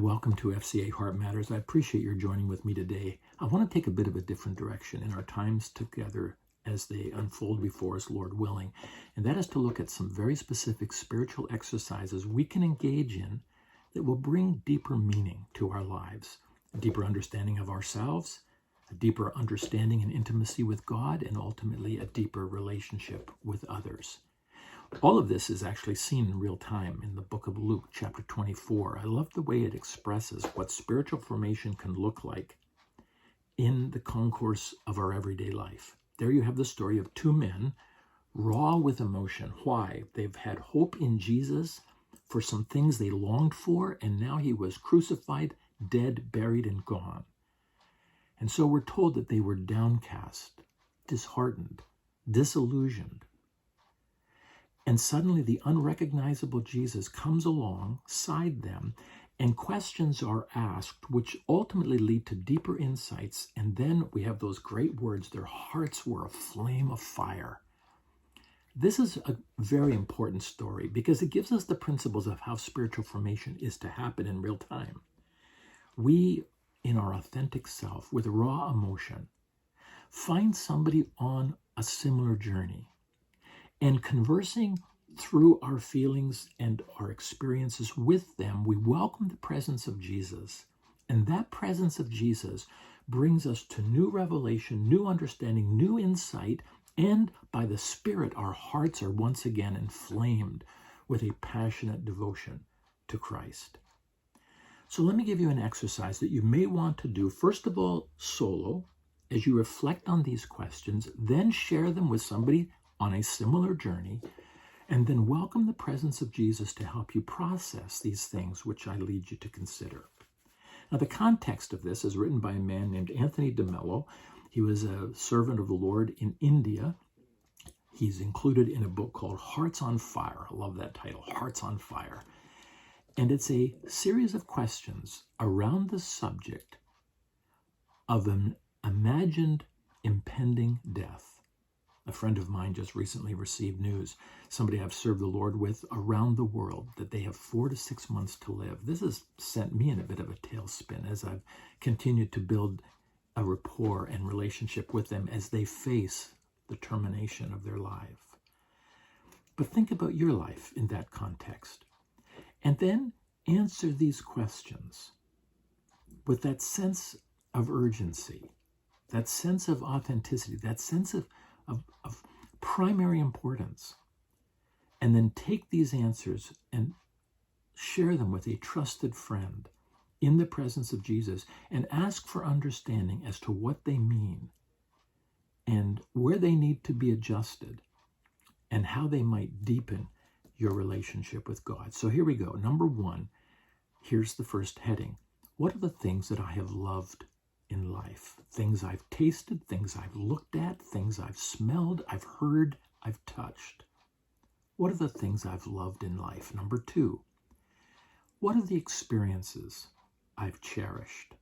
welcome to FCA Heart Matters. I appreciate your joining with me today. I want to take a bit of a different direction in our times together as they unfold before us, Lord willing, and that is to look at some very specific spiritual exercises we can engage in that will bring deeper meaning to our lives, a deeper understanding of ourselves, a deeper understanding and intimacy with God, and ultimately a deeper relationship with others. All of this is actually seen in real time in the book of Luke, chapter 24. I love the way it expresses what spiritual formation can look like in the concourse of our everyday life. There you have the story of two men, raw with emotion. Why? They've had hope in Jesus for some things they longed for, and now he was crucified, dead, buried, and gone. And so we're told that they were downcast, disheartened, disillusioned. And suddenly the unrecognizable Jesus comes alongside them and questions are asked, which ultimately lead to deeper insights. And then we have those great words, their hearts were a flame of fire. This is a very important story because it gives us the principles of how spiritual formation is to happen in real time. We, in our authentic self, with raw emotion, find somebody on a similar journey. And conversing through our feelings and our experiences with them, we welcome the presence of Jesus. And that presence of Jesus brings us to new revelation, new understanding, new insight, and by the Spirit, our hearts are once again inflamed with a passionate devotion to Christ. So let me give you an exercise that you may want to do, first of all, solo, as you reflect on these questions, then share them with somebody on a similar journey, and then welcome the presence of Jesus to help you process these things which I lead you to consider. Now, the context of this is written by a man named Anthony DeMello. He was a servant of the Lord in India. He's included in a book called Hearts on Fire. I love that title, Hearts on Fire. And it's a series of questions around the subject of an imagined impending death. A friend of mine just recently received news, somebody I've served the Lord with around the world, that they have 4 to 6 months to live. This has sent me in a bit of a tailspin as I've continued to build a rapport and relationship with them as they face the termination of their life. But think about your life in that context. And then answer these questions with that sense of urgency, that sense of authenticity, that sense of primary importance, and then take these answers and share them with a trusted friend in the presence of Jesus and ask for understanding as to what they mean and where they need to be adjusted and how they might deepen your relationship with God. So here we go. Number 1, here's the first heading. What are the things that I have loved in life? Things I've tasted, things I've looked at, things I've smelled, I've heard, I've touched. What are the things I've loved in life? Number 2, what are the experiences I've cherished?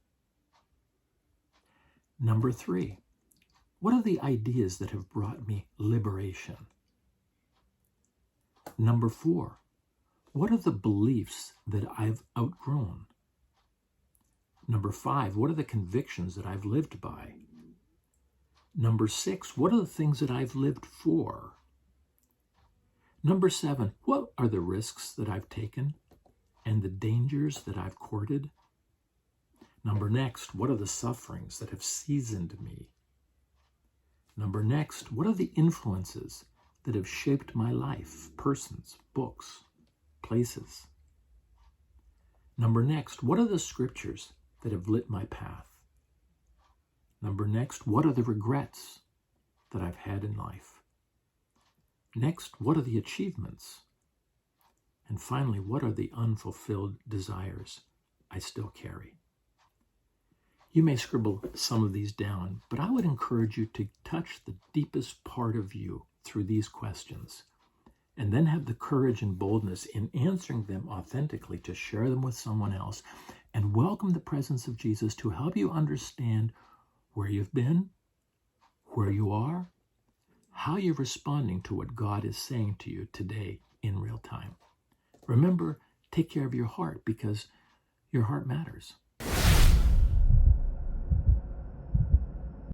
Number 3, what are the ideas that have brought me liberation? Number 4, what are the beliefs that I've outgrown? Number 5, what are the convictions that I've lived by? Number 6, what are the things that I've lived for? Number 7, what are the risks that I've taken and the dangers that I've courted? Number next, what are the sufferings that have seasoned me? Number next, what are the influences that have shaped my life, persons, books, places? Number next, what are the scriptures that have lit my path? Number next, what are the regrets that I've had in life? Next, what are the achievements? And finally, what are the unfulfilled desires I still carry? You may scribble some of these down, but I would encourage you to touch the deepest part of you through these questions, and then have the courage and boldness in answering them authentically to share them with someone else, and welcome the presence of Jesus to help you understand where you've been, where you are, how you're responding to what God is saying to you today in real time. Remember, take care of your heart, because Your heart matters.